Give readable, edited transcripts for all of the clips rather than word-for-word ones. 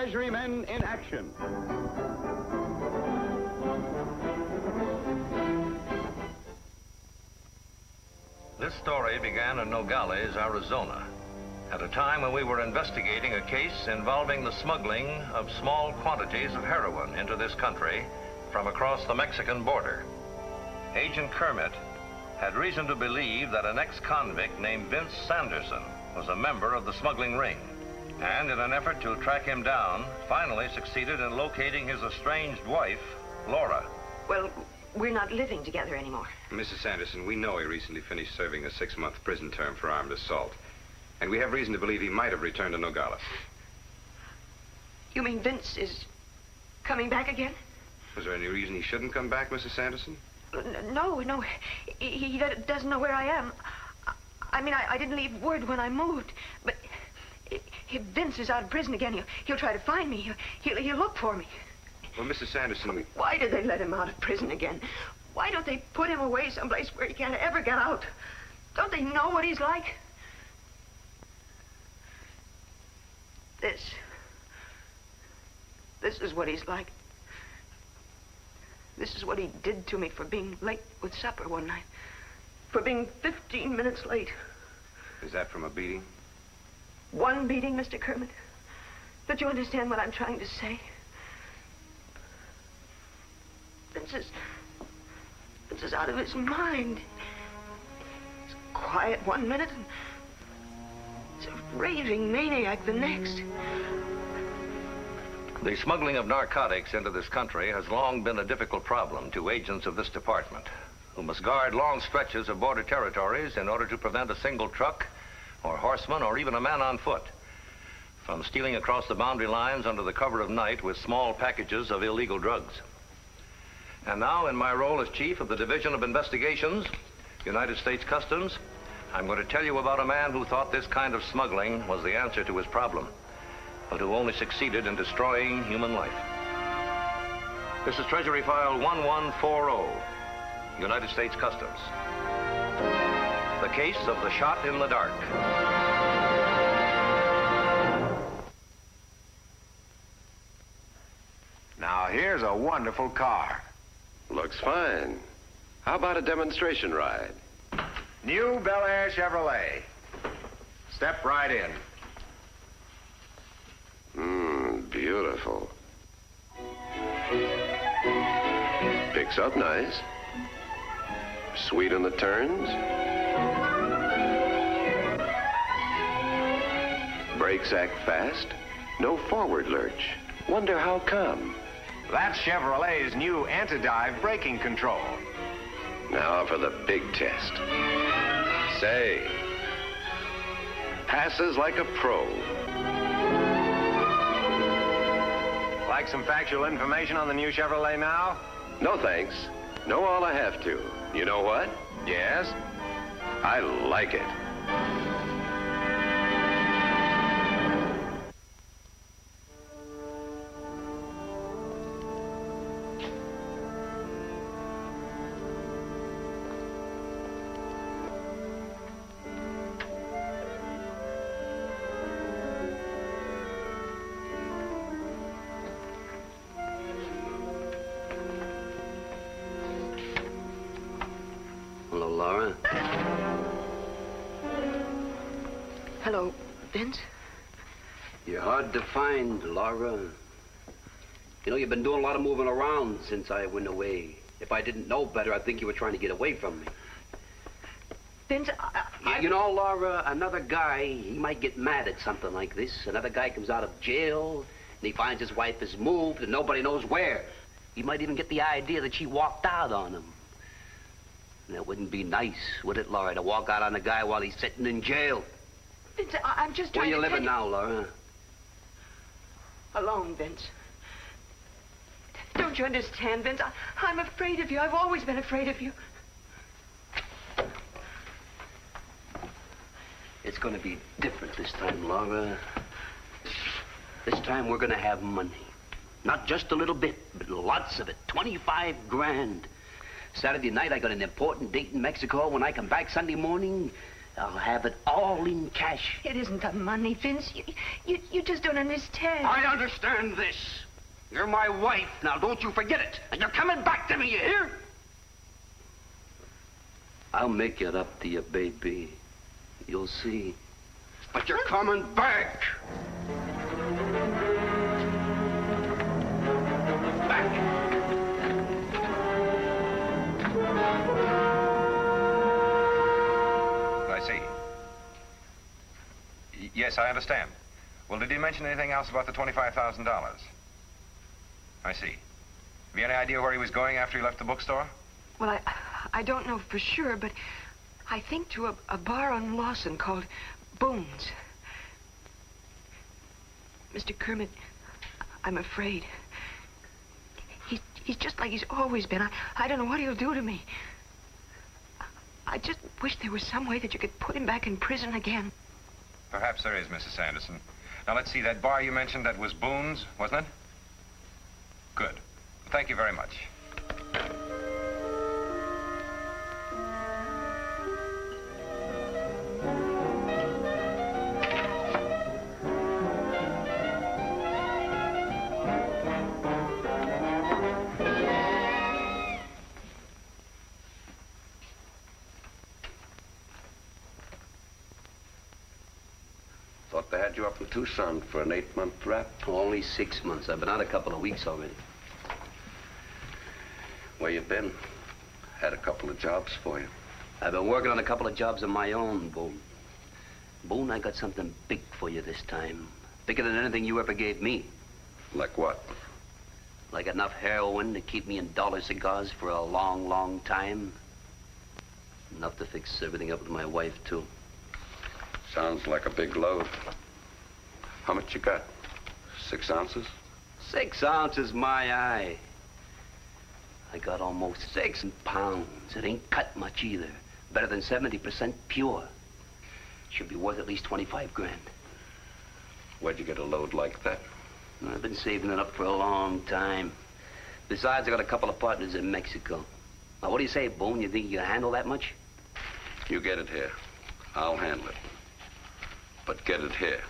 Treasury Men in Action. This story began in Nogales, Arizona, at a time when we were investigating a case involving the smuggling of small quantities of heroin into this country from across the Mexican border. Agent Kermit had reason to believe that an ex-convict named Vince Sanderson was a member of the smuggling ring, and in an effort to track him down, finally succeeded in locating his estranged wife, Laura. Well, we're not living together anymore. Mrs. Sanderson, we know he recently finished serving a 6-month prison term for armed assault. And we have reason to believe he might have returned to Nogales. You mean Vince is coming back again? Was there any reason he shouldn't come back, Mrs. Sanderson? No. He doesn't know where I am. I mean, I didn't leave word when I moved. But if Vince is out of prison again, he'll try to find me. He'll look for me. Well, Mrs. Sanderson... Why did they let him out of prison again? Why don't they put him away someplace where he can't ever get out? Don't they know what he's like? This is what he's like. This is what he did to me for being late with supper one night. For being 15 minutes late. Is that from a beating? One beating, Mr. Kermit. Don't you understand what I'm trying to say? Vince is out of his mind. He's quiet one minute and he's a raving maniac the next. The smuggling of narcotics into this country has long been a difficult problem to agents of this department, who must guard long stretches of border territories in order to prevent a single truck or horseman or even a man on foot from stealing across the boundary lines under the cover of night with small packages of illegal drugs. And now, in my role as Chief of the Division of Investigations, United States Customs, I'm going to tell you about a man who thought this kind of smuggling was the answer to his problem, but who only succeeded in destroying human life. This is Treasury File 1140, United States Customs. The case of the shot in the dark. Now, here's a wonderful car. Looks fine. How about a demonstration ride? New Bel Air Chevrolet. Step right in. Beautiful. Picks up nice. Sweet on the turns. Brakes act fast. No forward lurch. Wonder how come? That's Chevrolet's new anti-dive braking control. Now for the big test. Say, passes like a pro. Like some factual information on the new Chevrolet now? No thanks. Know all I have to. You know what? Yes? I like it. Hello, Laura. Hello, Vince. You're hard to find, Laura. You know, you've been doing a lot of moving around since I went away. If I didn't know better, I'd think you were trying to get away from me. Vince, You know, Laura, another guy, he might get mad at something like this. Another guy comes out of jail, and he finds his wife has moved, and nobody knows where. He might even get the idea that she walked out on him. And it wouldn't be nice, would it, Laura, to walk out on a guy while he's sitting in jail? Vince, I'm just trying to Where you living now, Laura? Alone, Vince. Don't you understand, Vince? I'm afraid of you. I've always been afraid of you. It's going to be different this time, Laura. This time we're going to have money. Not just a little bit, but lots of it. 25 grand. Saturday night, I got an important date in Mexico. When I come back Sunday morning, I'll have it all in cash. It isn't the money, Vince. You just don't understand. I understand this. You're my wife. Now, don't you forget it. And you're coming back to me, you hear? I'll make it up to you, baby. You'll see. But you're coming back. Back. I see. Yes, I understand. Well, did he mention anything else about the $25,000? I see. Have you any idea where he was going after he left the bookstore? Well, I don't know for sure, but I think to a bar on Lawson called Boone's. Mr. Kermit, I'm afraid. He's just like he's always been. I don't know what he'll do to me. I just wish there was some way that you could put him back in prison again. Perhaps there is, Mrs. Sanderson. Now, let's see. That bar you mentioned, that was Boone's, wasn't it? Good. Thank you very much. Thought they had you up in Tucson for an 8-month rap. Only 6 months. I've been out a couple of weeks already. Where you been? Had a couple of jobs for you. I've been working on a couple of jobs of my own, Boone. Boone, I got something big for you this time. Bigger than anything you ever gave me. Like what? Like enough heroin to keep me in dollar cigars for a long, long time. Enough to fix everything up with my wife, too. Sounds like a big load. How much you got? 6 ounces? 6 ounces, my eye. I got almost 6 pounds. It ain't cut much either. Better than 70% pure. Should be worth at least 25 grand. Where'd you get a load like that? I've been saving it up for a long time. Besides, I got a couple of partners in Mexico. Now, what do you say, Boone? You think you can handle that much? You get it here. I'll handle it. But get it here.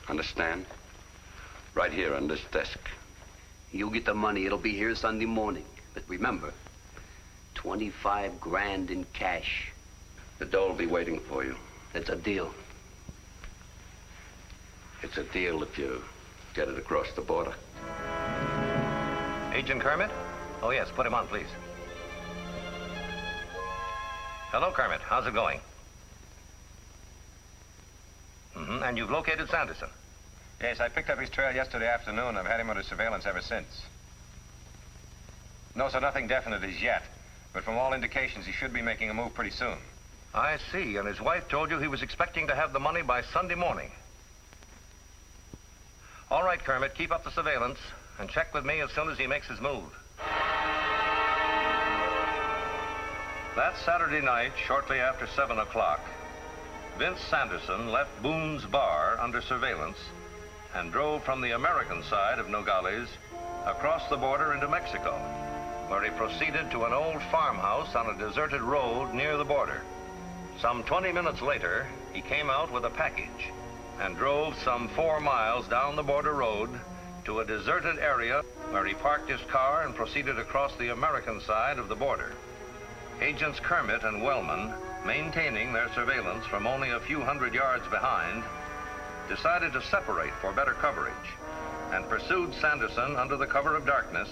Understand? Right here on this desk. You get the money. It'll be here Sunday morning. But remember, 25 grand in cash. The dough will be waiting for you. It's a deal. It's a deal if you get it across the border. Agent Kermit? Oh, yes, put him on, please. Hello, Kermit. How's it going? And you've located Sanderson? Yes, I picked up his trail yesterday afternoon. I've had him under surveillance ever since. No, sir, nothing definite as yet. But from all indications, he should be making a move pretty soon. I see. And his wife told you he was expecting to have the money by Sunday morning. All right, Kermit, keep up the surveillance and check with me as soon as he makes his move. That Saturday night, shortly after 7 o'clock, Vince Sanderson left Boone's bar under surveillance and drove from the American side of Nogales across the border into Mexico, where he proceeded to an old farmhouse on a deserted road near the border. Some 20 minutes later, he came out with a package and drove some 4 miles down the border road to a deserted area where he parked his car and proceeded across the American side of the border. Agents Kermit and Wellman, maintaining their surveillance from only a few hundred yards behind, decided to separate for better coverage and pursued Sanderson under the cover of darkness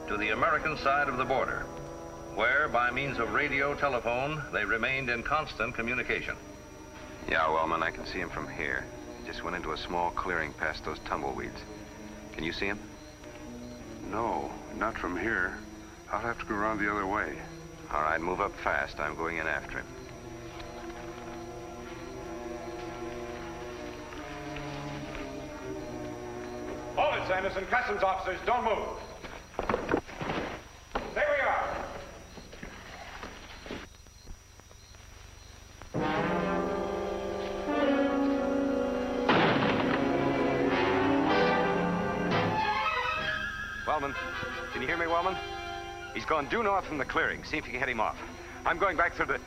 to the American side of the border, where, by means of radio telephone, they remained in constant communication. Yeah, Wellman, I can see him from here. He just went into a small clearing past those tumbleweeds. Can you see him? No, not from here. I'll have to go around the other way. All right, move up fast. I'm going in after him. Hold it, Sanderson. Customs officers, don't move. There we are. Wellman, can you hear me, Wellman? He's gone due north from the clearing. See if you can head him off. I'm going back through the...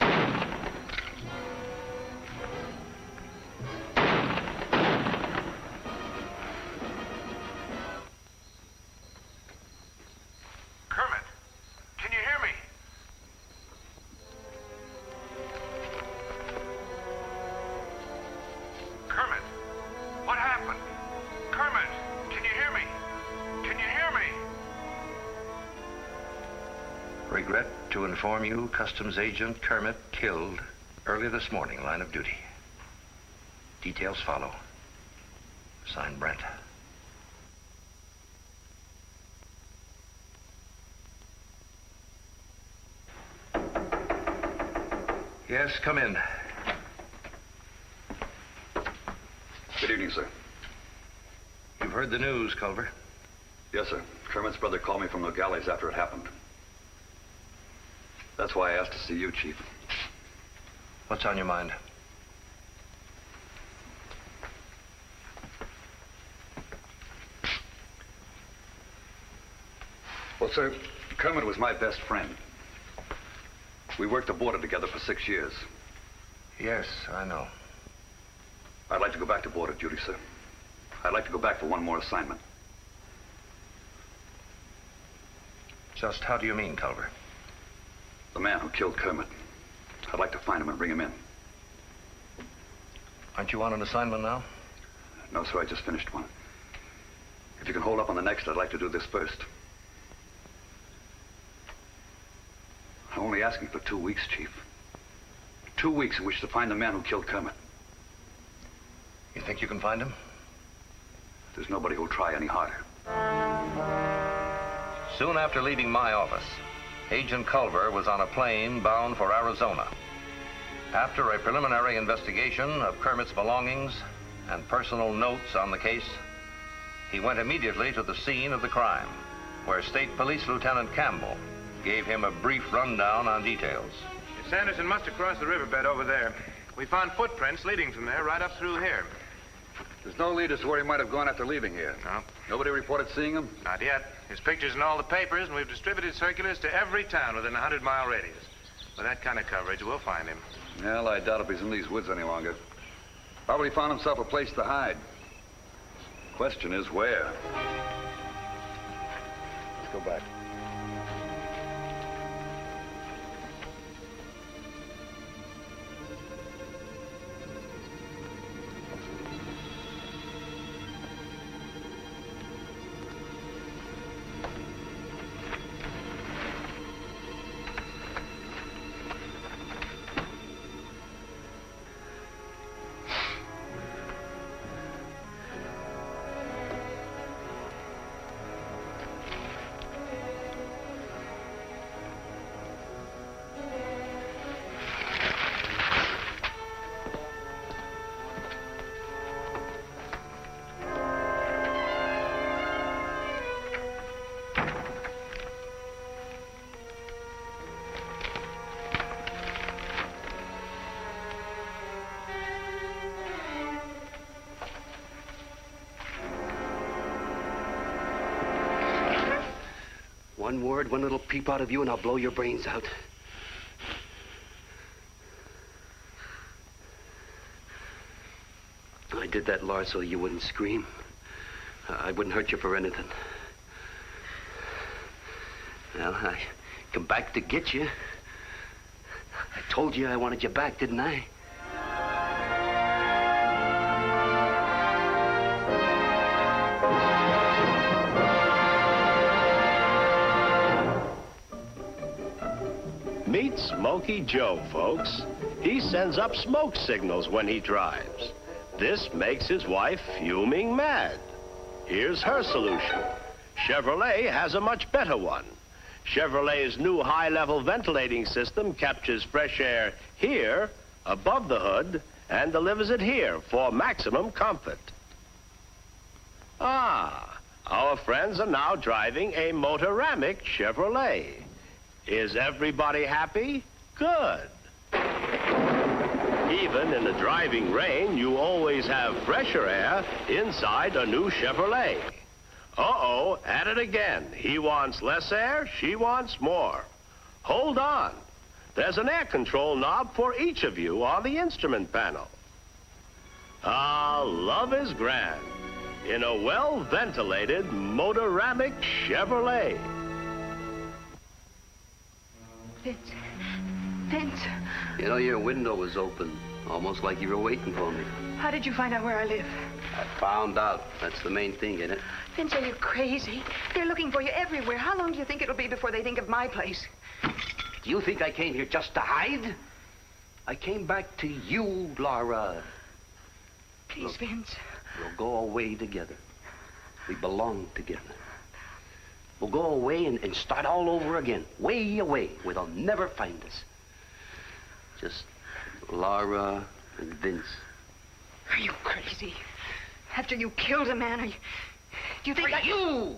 inform you, Customs Agent Kermit killed early this morning, line of duty. Details follow. Signed, Brent. Yes, come in. Good evening, sir. You've heard the news, Culver. Yes, sir. Kermit's brother called me from the galleys after it happened. That's why I asked to see you, Chief. What's on your mind? Well, sir, Kermit was my best friend. We worked the border together for 6 years. Yes, I know. I'd like to go back to border duty, sir. I'd like to go back for one more assignment. Just how do you mean, Culver? The man who killed Kermit. I'd like to find him and bring him in. Aren't you on an assignment now? No, sir, I just finished one. If you can hold up on the next, I'd like to do this first. I'm only asking for 2 weeks, Chief. 2 weeks in which to find the man who killed Kermit. You think you can find him? There's nobody who'll try any harder. Soon after leaving my office, Agent Culver was on a plane bound for Arizona. After a preliminary investigation of Kermit's belongings and personal notes on the case, he went immediately to the scene of the crime, where State Police Lieutenant Campbell gave him a brief rundown on details. Miss Anderson must have crossed the riverbed over there. We found footprints leading from there right up through here. There's no lead as to where he might have gone after leaving here. No. Nobody reported seeing him? Not yet. His picture's in all the papers, and we've distributed circulars to every town within a 100-mile radius. With that kind of coverage, we'll find him. Well, I doubt if he's in these woods any longer. Probably found himself a place to hide. Question is, where? Let's go back. One word, one little peep out of you, and I'll blow your brains out. I did that, Lars, so you wouldn't scream. I wouldn't hurt you for anything. Well, I come back to get you. I told you I wanted you back, didn't I? Meet Smokey Joe, folks. He sends up smoke signals when he drives. This makes his wife fuming mad. Here's her solution. Chevrolet has a much better one. Chevrolet's new high-level ventilating system captures fresh air here, above the hood, and delivers it here for maximum comfort. Ah, our friends are now driving a Motoramic Chevrolet. Is everybody happy? Good. Even in the driving rain, you always have fresher air inside a new Chevrolet. Uh-oh, at it again. He wants less air, she wants more. Hold on. There's an air control knob for each of you on the instrument panel. Ah, love is grand in a well-ventilated Motoramic Chevrolet. Vince. You know, your window was open, almost like you were waiting for me. How did you find out where I live? I found out. That's the main thing, ain't it? Vince, are you crazy? They're looking for you everywhere. How long do you think it'll be before they think of my place? Do you think I came here just to hide? I came back to you, Laura. Please, Vince. We'll go away together. We belong together. We'll go away and start all over again. Way away, where they'll never find us. Just Laura and Vince. Are you crazy? After you killed a man, do you think For you!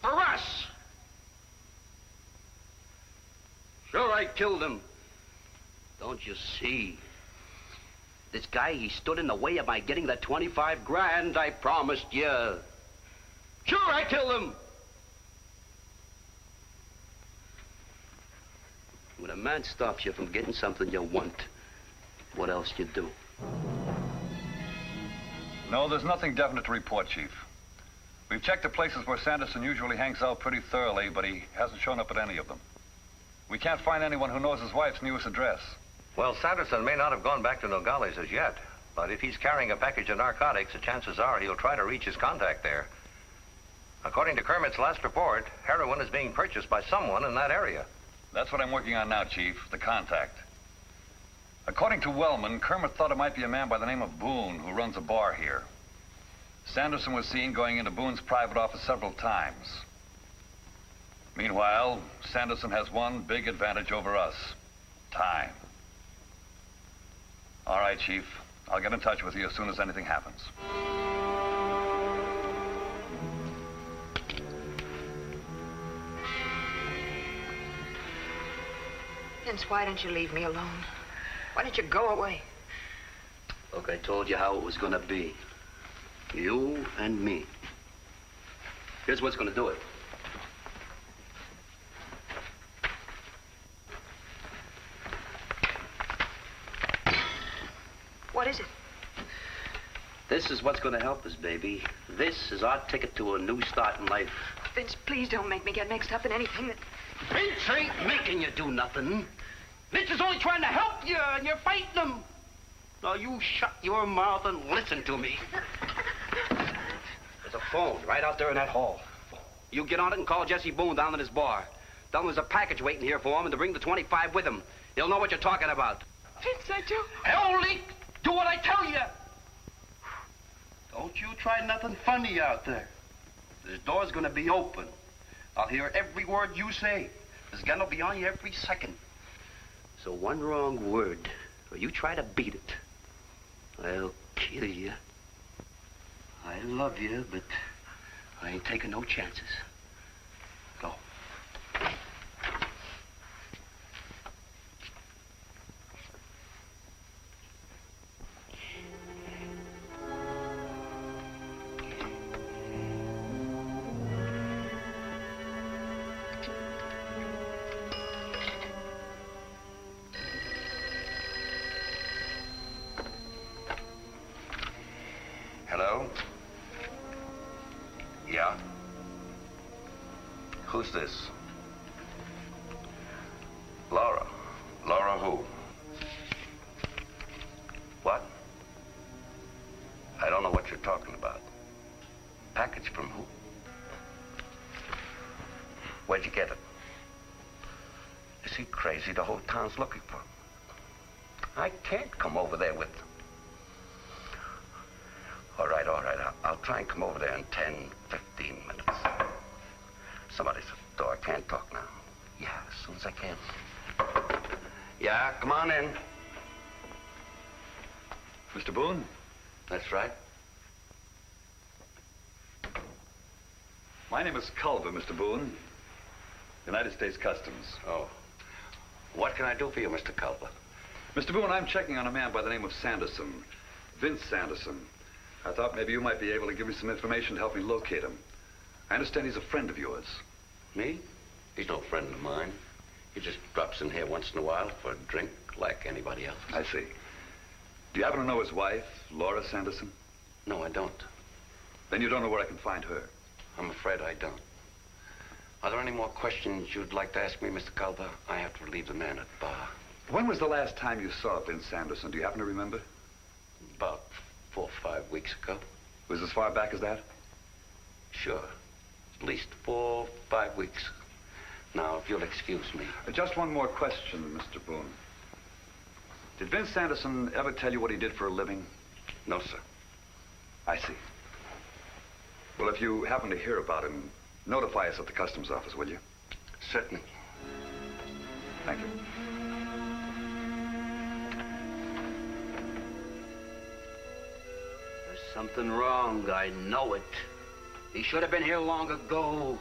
For us! Sure, I killed him. Don't you see? This guy, he stood in the way of my getting the 25 grand I promised you. Sure, I killed him. When a man stops you from getting something you want, what else you do? No, there's nothing definite to report, Chief. We've checked the places where Sanderson usually hangs out pretty thoroughly, but he hasn't shown up at any of them. We can't find anyone who knows his wife's newest address. Well, Sanderson may not have gone back to Nogales as yet, but if he's carrying a package of narcotics, the chances are he'll try to reach his contact there. According to Kermit's last report, heroin is being purchased by someone in that area. That's what I'm working on now, Chief, the contact. According to Wellman, Kermit thought it might be a man by the name of Boone who runs a bar here. Sanderson was seen going into Boone's private office several times. Meanwhile, Sanderson has one big advantage over us. Time. All right, Chief. I'll get in touch with you as soon as anything happens. Vince, why don't you leave me alone? Why don't you go away? Look, I told you how it was gonna be. You and me. Here's what's gonna do it. What is it? This is what's gonna help us, baby. This is our ticket to a new start in life. Vince, please don't make me get mixed up in anything that... Vince ain't making you do nothing. Vince is only trying to help you, and you're fighting him. Now, you shut your mouth and listen to me. There's a phone right out there in that hall. You get on it and call Jesse Boone down at his bar. Tell him there's a package waiting here for him and to bring the 25 with him. He'll know what you're talking about. Vince, I do... Only do what I tell you. Don't you try nothing funny out there. This door's gonna be open. I'll hear every word you say. This gun will be on you every second. So one wrong word, or you try to beat it, I'll kill you. I love you, but I ain't taking no chances. Go. Hello? Yeah? Who's this? Laura. Laura who? What? I don't know what you're talking about. Package from who? Where'd you get it? Is he crazy? The whole town's looking for him. I can't come over there with... All right. I'll try and come over there in 10, 15 minutes. Somebody's at the door. I can't talk now. Yeah, as soon as I can. Yeah, come on in. Mr. Boone? That's right. My name is Culver, Mr. Boone. United States Customs. Oh. What can I do for you, Mr. Culver? Mr. Boone, I'm checking on a man by the name of Sanderson. Vince Sanderson. I thought maybe you might be able to give me some information to help me locate him. I understand he's a friend of yours. Me? He's no friend of mine. He just drops in here once in a while for a drink like anybody else. I see. Do you happen to know his wife, Laura Sanderson? No, I don't. Then you don't know where I can find her. I'm afraid I don't. Are there any more questions you'd like to ask me, Mr. Culver? I have to relieve the man at the bar. When was the last time you saw Vince Sanderson? Do you happen to remember? About 4 or 5 weeks ago. Was as far back as that? Sure. At least 4 or 5 weeks. Now, if you'll excuse me. Just one more question, Mr. Boone. Did Vince Sanderson ever tell you what he did for a living? No, sir. I see. Well, if you happen to hear about him, notify us at the customs office, will you? Certainly. Thank you. There's something wrong. I know it. He should have been here long ago.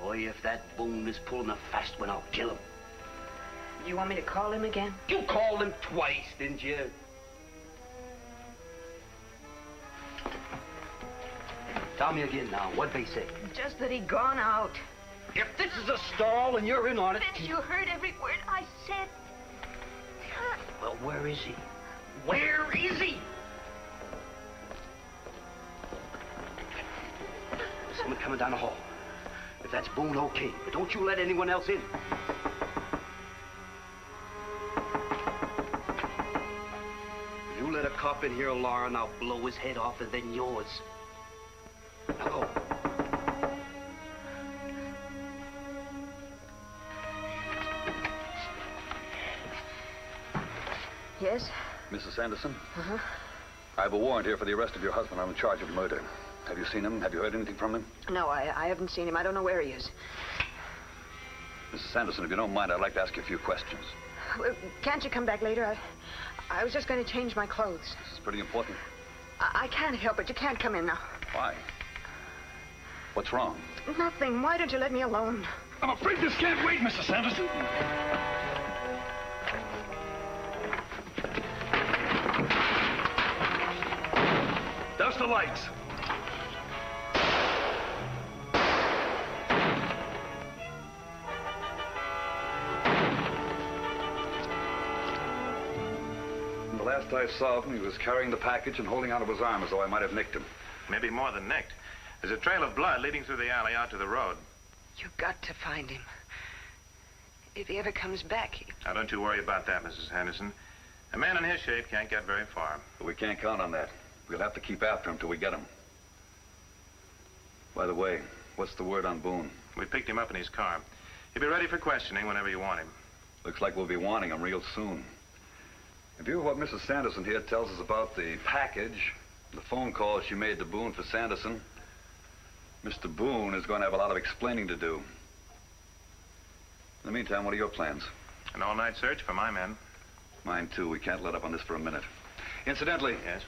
Boy, if that Boone is pulling a fast one, I'll kill him. You want me to call him again? You called him twice, didn't you? Tell me again now, what'd they say? Just that he'd gone out. If this is a stall and you're in on it... Vince, you heard every word I said. Well, where is he? Where is he? Someone coming down the hall. If that's Boone, okay. But don't you let anyone else in. If you let a cop in here, Laura, and I'll blow his head off and then yours. Now go. Yes? Mrs. Sanderson? Uh-huh. I have a warrant here for the arrest of your husband on a charge of murder. Have you seen him? Have you heard anything from him? No, I haven't seen him. I don't know where he is. Mrs. Sanderson, if you don't mind, I'd like to ask you a few questions. Well, can't you come back later? I was just going to change my clothes. This is pretty important. I can't help it. You can't come in now. Why? What's wrong? Nothing. Why don't you let me alone? I'm afraid this can't wait, Mrs. Sanderson. Douse the lights. The last I saw of him, he was carrying the package and holding onto his arm as though I might have nicked him. Maybe more than nicked. There's a trail of blood leading through the alley out to the road. You've got to find him. If he ever comes back... Now, don't you worry about that, Mrs. Henderson. A man in his shape can't get very far. But we can't count on that. We'll have to keep after him till we get him. By the way, what's the word on Boone? We picked him up in his car. He'll be ready for questioning whenever you want him. Looks like we'll be wanting him real soon. In view of what Mrs. Sanderson here tells us about the package, the phone call she made to Boone for Sanderson, Mr. Boone is going to have a lot of explaining to do. In the meantime, what are your plans? An all-night search for my men. Mine, too. We can't let up on this for a minute. Incidentally... Yes?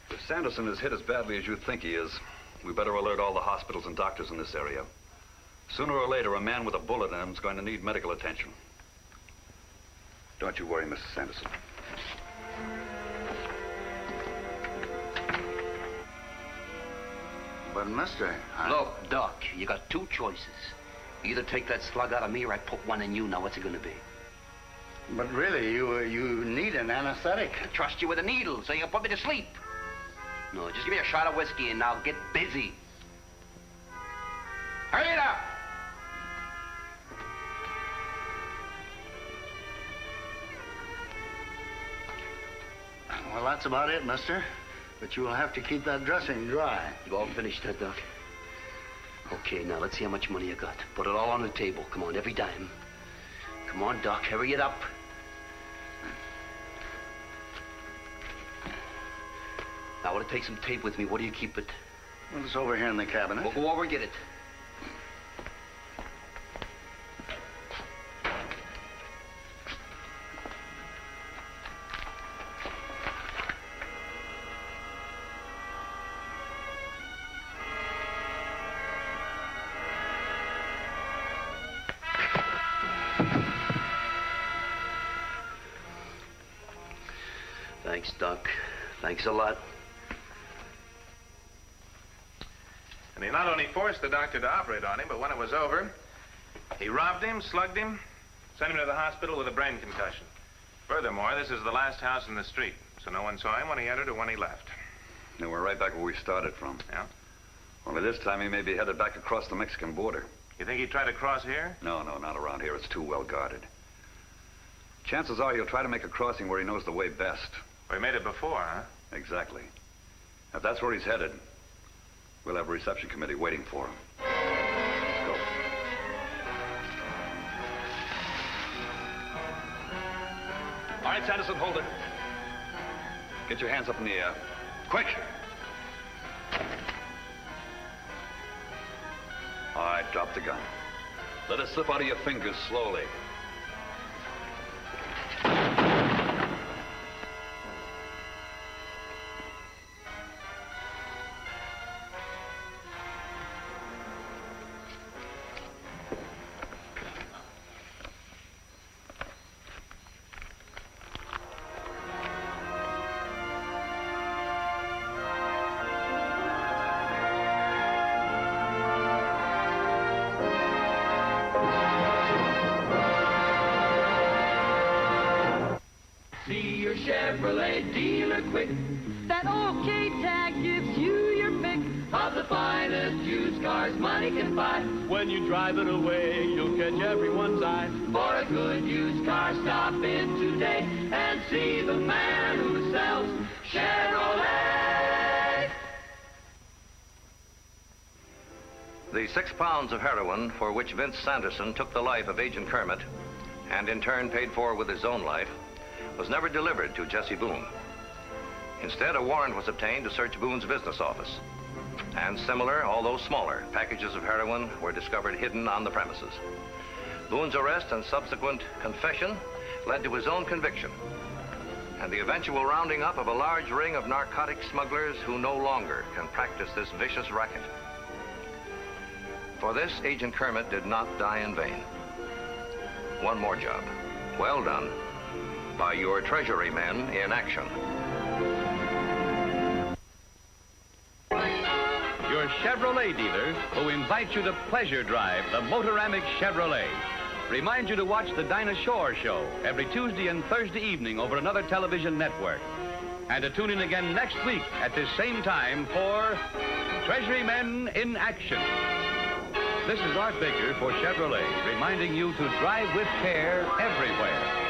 If Sanderson is hit as badly as you think he is, we better alert all the hospitals and doctors in this area. Sooner or later, a man with a bullet in him is going to need medical attention. Don't you worry, Mrs. Sanderson. But, mister, Look, Doc, you got two choices. Either take that slug out of me or I put one in you. Now, what's it gonna be? But really, you need an anesthetic. I trust you with a needle so you can put me to sleep. No, just give me a shot of whiskey and I'll get busy. Hurry it up! Well, that's about it, mister. But you will have to keep that dressing dry. You all finished that, Doc? Okay, now let's see how much money you got. Put it all on the table. Come on, every dime. Come on, Doc, hurry it up. Now, I want to take some tape with me. Where do you keep it? Well, it's over here in the cabinet. We'll go over and get it. Thanks, Doc. Thanks a lot. And he not only forced the doctor to operate on him, but when it was over, he robbed him, slugged him, sent him to the hospital with a brain concussion. Furthermore, this is the last house in the street, so no one saw him when he entered or when he left. And we're right back where we started from. Yeah? Only this time he may be headed back across the Mexican border. You think he'd try to cross here? No, not around here. It's too well guarded. Chances are he'll try to make a crossing where he knows the way best. Well, he made it before, huh? Exactly. If that's where he's headed, we'll have a reception committee waiting for him. right, Sanderson, hold it. Get your hands up in the air. Quick! All right, drop the gun. Let it slip out of your fingers slowly. Chevrolet dealer quick. That OK tag gives you your pick of the finest used cars money can buy. When you drive it away, you'll catch everyone's eye. For a good used car, stop in today and see the man who sells Chevrolet. The 6 pounds of heroin for which Vince Sanderson took the life of Agent Kermit, and in turn paid for with his own life, was never delivered to Jesse Boone. Instead, a warrant was obtained to search Boone's business office. And similar, although smaller, packages of heroin were discovered hidden on the premises. Boone's arrest and subsequent confession led to his own conviction, and the eventual rounding up of a large ring of narcotic smugglers who no longer can practice this vicious racket. For this, Agent Kermit did not die in vain. One more job, well done, by your Treasury men in action. Your Chevrolet dealer, who invites you to pleasure drive the Motoramic Chevrolet, reminds you to watch the Dinah Shore Show every Tuesday and Thursday evening over another television network, and to tune in again next week at this same time for Treasury Men in Action. This is Art Baker for Chevrolet, reminding you to drive with care everywhere.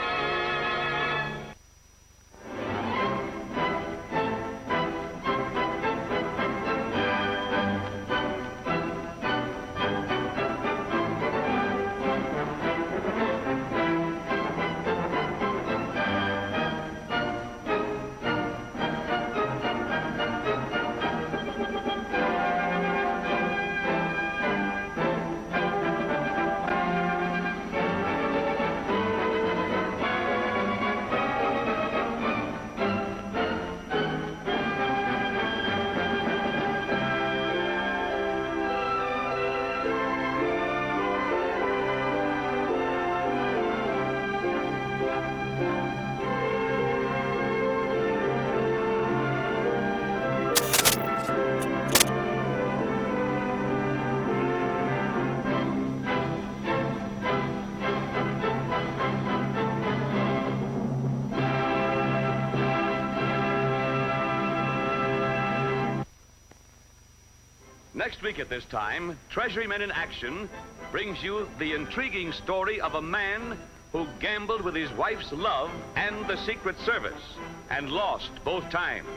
Next week at this time, Treasury Men in Action brings you the intriguing story of a man who gambled with his wife's love and the Secret Service and lost both times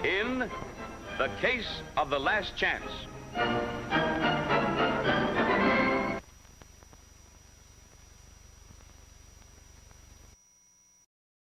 in The Case of the Last Chance.